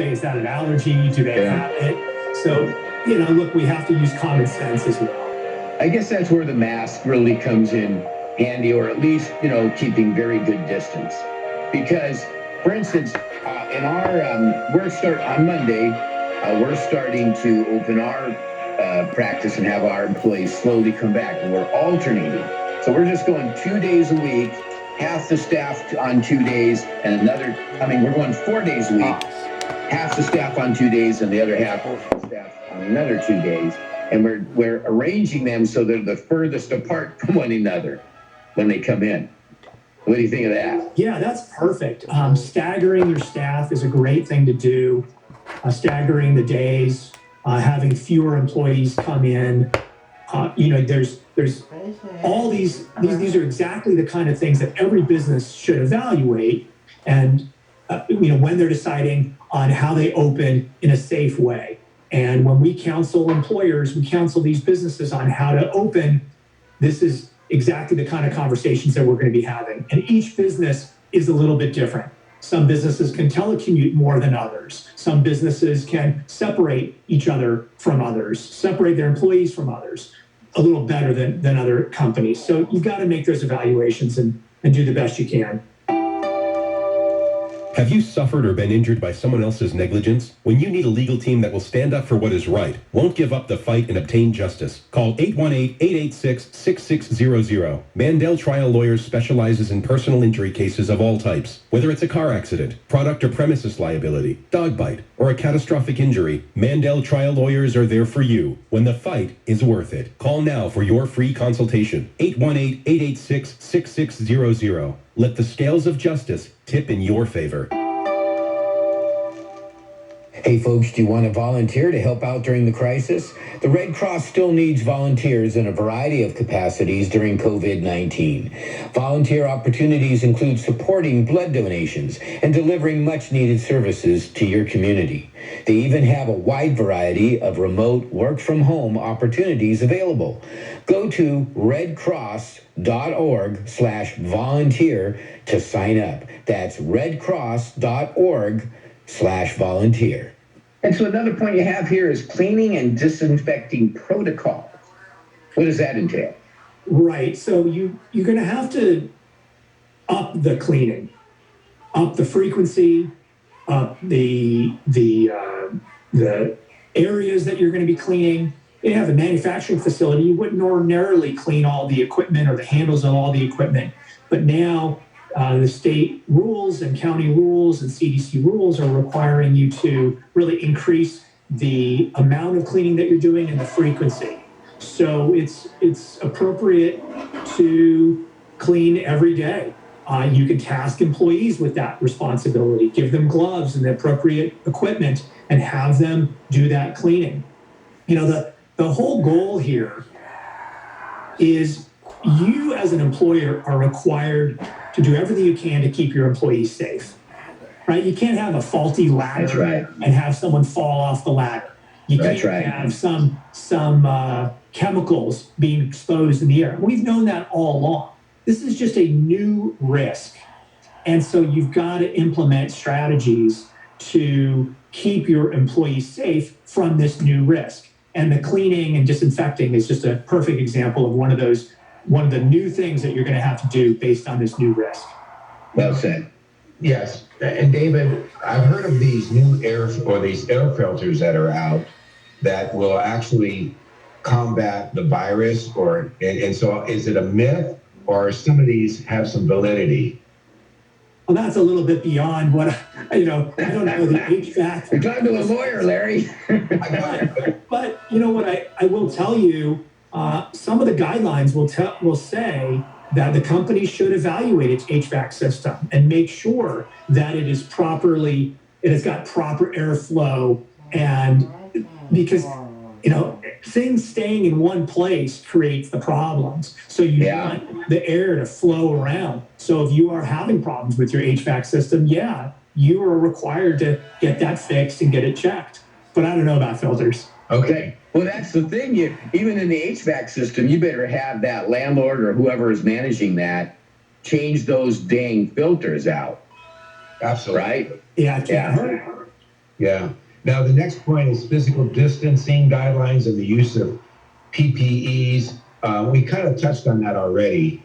Is that an allergy? Do they have it? So, look, we have to use common sense as well. I guess that's where the mask really comes in handy, or at least, keeping very good distance. Because, for instance, in our, on Monday, we're starting to open our practice and have our employees slowly come back, and we're alternating. So we're just going 2 days a week, half the staff on 2 days, and we're going 4 days a week, half the staff on 2 days, and the other half of the staff on another 2 days. And we're arranging them so they're the furthest apart from one another when they come in. What do you think of that? Yeah, that's perfect. Staggering your staff is a great thing to do. Staggering the days, having fewer employees come in. There's all these are exactly the kind of things that every business should evaluate, and when they're deciding on how they open in a safe way. And when we counsel employers, we counsel these businesses on how to open. This is exactly the kind of conversations that we're going to be having. And each business is a little bit different. Some businesses can telecommute more than others. Some businesses can separate each other from others, separate their employees from others a little better than other companies. So you've got to make those evaluations and do the best you can. Have you suffered or been injured by someone else's negligence? When you need a legal team that will stand up for what is right, won't give up the fight and obtain justice, call 818-886-6600. Mandel Trial Lawyers specializes in personal injury cases of all types. Whether it's a car accident, product or premises liability, dog bite, or a catastrophic injury, Mandel Trial Lawyers are there for you when the fight is worth it. Call now for your free consultation. 818-886-6600. Let the scales of justice tip in your favor. Hey folks, do you want to volunteer to help out during the crisis? The Red Cross still needs volunteers in a variety of capacities during COVID-19. Volunteer opportunities include supporting blood donations and delivering much-needed services to your community. They even have a wide variety of remote work-from-home opportunities available. Go to redcross.org/volunteer to sign up. That's redcross.org/volunteer. And so another point you have here is cleaning and disinfecting protocol. What does that entail? Right. So you're going to have to up the cleaning, up the frequency, up the areas that you're going to be cleaning. You have a manufacturing facility, you wouldn't ordinarily clean all the equipment or the handles of all the equipment, but now the state rules and county rules and CDC rules are requiring you to really increase the amount of cleaning that you're doing and the frequency. So it's appropriate to clean every day. You can task employees with that responsibility, give them gloves and the appropriate equipment and have them do that cleaning. The whole goal here is you as an employer are required to do everything you can to keep your employees safe, right? You can't have a faulty ladder and have someone fall off the ladder. You can't have some chemicals being exposed in the air. We've known that all along. This is just a new risk. And so you've got to implement strategies to keep your employees safe from this new risk. And the cleaning and disinfecting is just a perfect example of one of the new things that you're going to have to do based on this new risk. Well said. Yes. And David, I've heard of these new air filters that are out that will actually combat the virus, and so is it a myth, or some of these have some validity? Well, that's a little bit beyond what I don't know the HVAC. You're talking to a lawyer, Larry. but what I will tell you, some of the guidelines will say that the company should evaluate its HVAC system and make sure that it has got proper airflow, and because things staying in one place creates the problems. So you want the air to flow around. So if you are having problems with your HVAC system, you are required to get that fixed and get it checked. But I don't know about filters. Okay. Well, that's the thing. Even in the HVAC system, you better have that landlord or whoever is managing that change those dang filters out. Absolutely. Right? Yeah, it can't hurt. Yeah. Now, the next point is physical distancing guidelines and the use of PPEs. We kind of touched on that already.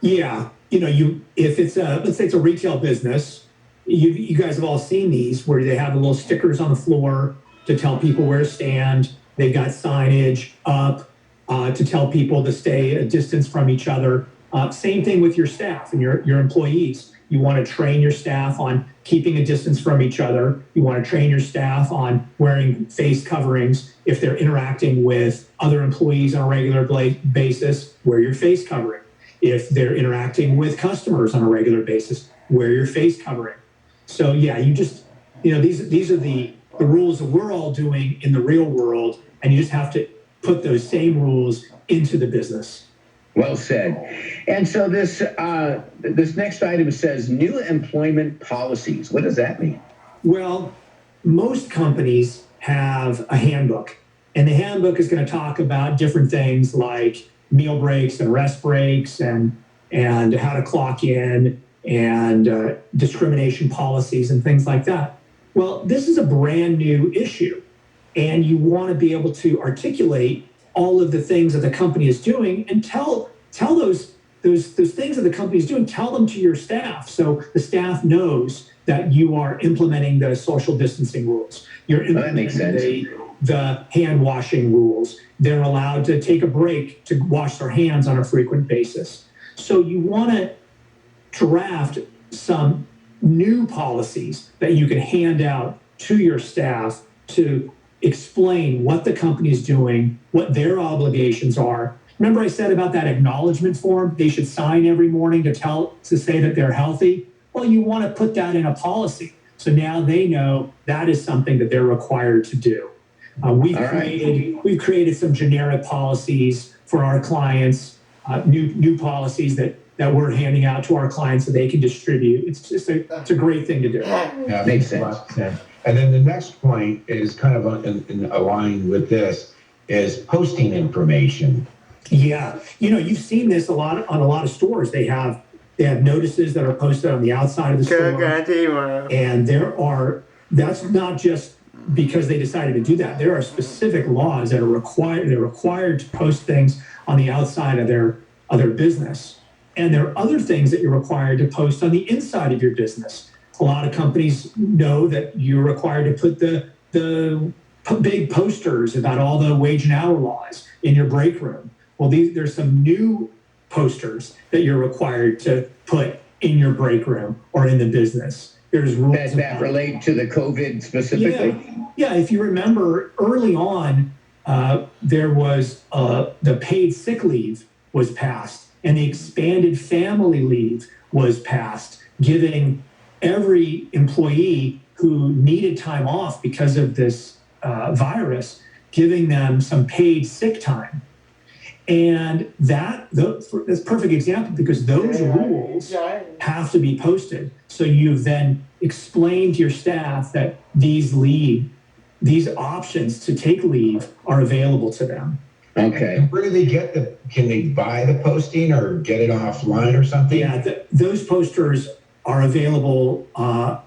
Yeah, if it's let's say it's a retail business, you guys have all seen these where they have the little stickers on the floor to tell people where to stand. They've got signage up to tell people to stay a distance from each other. Same thing with your staff and your employees. You want to train your staff on keeping a distance from each other. You want to train your staff on wearing face coverings. If they're interacting with other employees on a regular basis, wear your face covering. If they're interacting with customers on a regular basis, wear your face covering. So yeah, these are the rules that we're all doing in the real world, and you just have to put those same rules into the business. Well said. And so this next item says new employment policies. What does that mean? Well, most companies have a handbook, and the handbook is going to talk about different things like meal breaks and rest breaks and how to clock in and discrimination policies and things like that. Well, this is a brand new issue, and you want to be able to articulate all of the things that the company is doing and tell those things that the company is doing, tell them to your staff so the staff knows that you are implementing the social distancing rules. You're implementing the hand washing rules. They're allowed to take a break to wash their hands on a frequent basis. So you want to draft some new policies that you can hand out to your staff to explain what the company is doing, what their obligations are. Remember I said about that acknowledgement form they should sign every morning to say that they're healthy? Well, you want to put that in a policy. So now they know that is something that they're required to do. We've created some generic policies for our clients, new policies that we're handing out to our clients so they can distribute. It's a great thing to do. Yeah, makes sense. And then the next point is kind of in aligned with this is posting information. Yeah, you've seen this on a lot of stores. They have notices that are posted on the outside of the store, and that's not just because they decided to do that. There are specific laws that are required. They're required to post things on the outside of their business, and there are other things that you're required to post on the inside of your business. A lot of companies know that you're required to put the big posters about all the wage and hour laws in your break room. Well, there's some new posters that you're required to put in your break room or in the business. There's rules that relate to the COVID specifically. Yeah. If you remember early on, there was the paid sick leave was passed, and the expanded family leave was passed, giving every employee who needed time off because of this virus, giving them some paid sick time. And that's a perfect example because those rules have to be posted. So you've then explained to your staff that these options to take leave are available to them. Okay. And where do they can they buy the posting or get it offline or something? Yeah, those posters are available I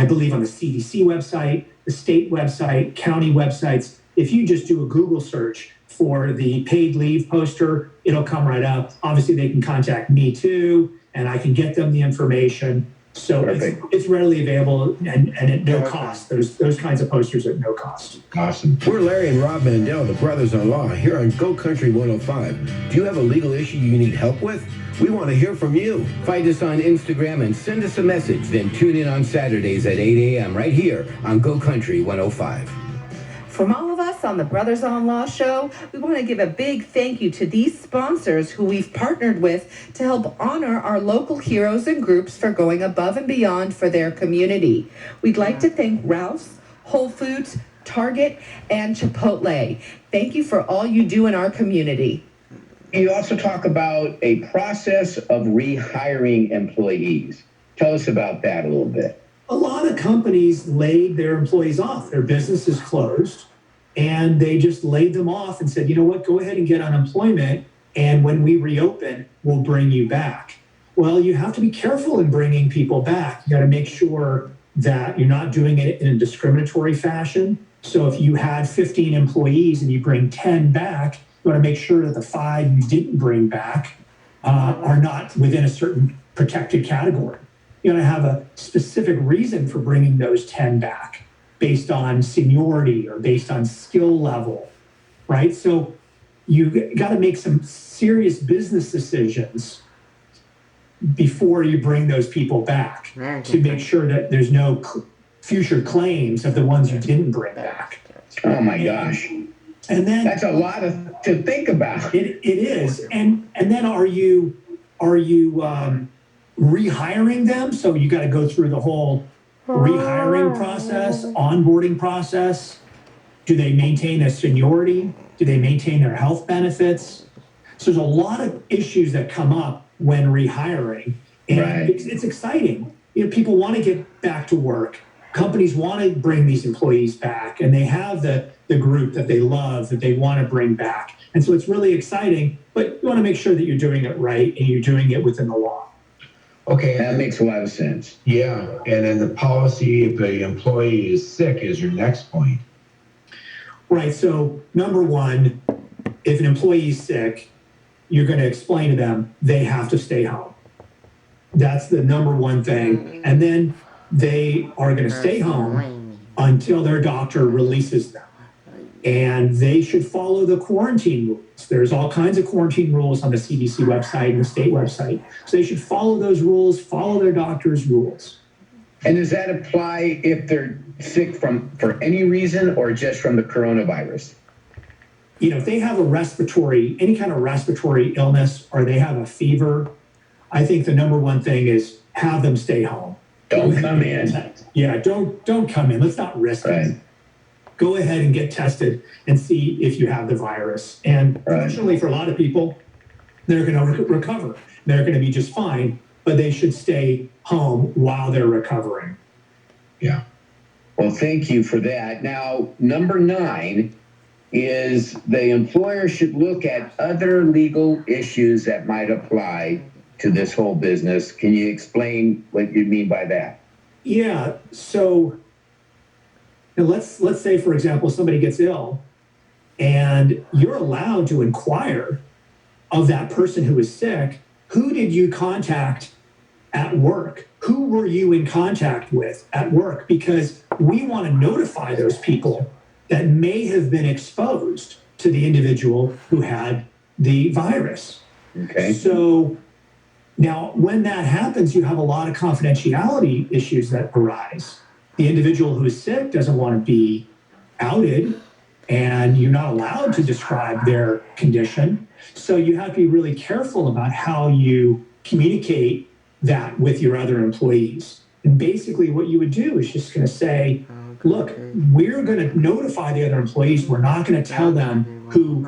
believe on the CDC website, the state website, county websites. If you just do a Google search for the paid leave poster, it'll come right up. Obviously, they can contact me too, and I can get them the information. So it's readily available and at no cost. Those kinds of posters at no cost. Awesome. We're Larry and Rob Mandel, the brothers-in-law, here on Go Country 105. Do you have a legal issue you need help with? We want to hear from you. Find us on Instagram and send us a message. Then tune in on Saturdays at 8 a.m. right here on Go Country 105. From all of us on the Brothers-in-Law Show, we want to give a big thank you to these sponsors who we've partnered with to help honor our local heroes and groups for going above and beyond for their community. We'd like to thank Ralph's, Whole Foods, Target, and Chipotle. Thank you for all you do in our community. You also talk about a process of rehiring employees. Tell us about that a little bit. A lot of companies laid their employees off. Their business is closed, and they just laid them off and said, you know what, go ahead and get unemployment, and when we reopen, we'll bring you back. Well, you have to be careful in bringing people back. You got to make sure that you're not doing it in a discriminatory fashion. So if you had 15 employees and you bring 10 back, you want to make sure that the 5 you didn't bring back are not within a certain protected category. You want to have a specific reason for bringing those 10 back based on seniority or based on skill level, right? So you got to make some serious business decisions before you bring those people back to make sure that there's no future claims of the ones you didn't bring back. Oh my gosh. And then that's a lot to think about. It is. And then are you rehiring them? So you got to go through the whole rehiring process, onboarding process. Do they maintain their seniority? Do they maintain their health benefits? So there's a lot of issues that come up when rehiring, and it's exciting. You know, people want to get back to work. Companies want to bring these employees back, and they have the group that they love that they want to bring back. And so it's really exciting, but you want to make sure that you're doing it right and you're doing it within the law. Okay. That makes a lot of sense. Yeah. And then the policy, if the employee is sick, is your next point. Right. So number one, if an employee is sick, you're going to explain to them they have to stay home. That's the number one thing. And then they are going to stay home until their doctor releases them. And they should follow the quarantine rules. There's all kinds of quarantine rules on the CDC website and the state website. So they should follow those rules, follow their doctor's rules. And does that apply if they're sick for any reason or just from the coronavirus? You know, if they have any kind of respiratory illness, or they have a fever, I think the number one thing is have them stay home. Don't come in. Yeah, don't come in. Let's not risk it. Go ahead and get tested and see if you have the virus. And fortunately for a lot of people, they're going to recover. They're going to be just fine, but they should stay home while they're recovering. Yeah. Well, thank you for that. Now, number 9 is the employer should look at other legal issues that might apply to this whole business. Can you explain what you mean by that? Yeah. So let's say, for example, somebody gets ill, and you're allowed to inquire of that person who is sick, who did you contact at work? Who were you in contact with at work? Because we want to notify those people that may have been exposed to the individual who had the virus. Okay. So now when that happens, you have a lot of confidentiality issues that arise. The individual who is sick doesn't want to be outed, and you're not allowed to describe their condition. So you have to be really careful about how you communicate that with your other employees. And basically what you would do is just going to say, look, we're going to notify the other employees. We're not going to tell them who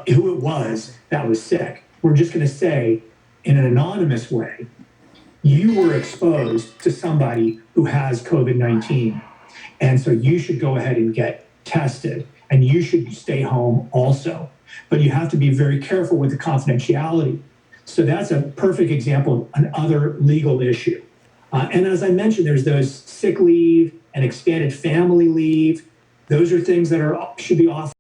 it was that was sick. We're just going to say, in an anonymous way, you were exposed to somebody who has COVID-19. And so you should go ahead and get tested, and you should stay home also. But you have to be very careful with the confidentiality. So that's a perfect example of another legal issue. And as I mentioned, there's those sick leave and expanded family leave. Those are things that should be off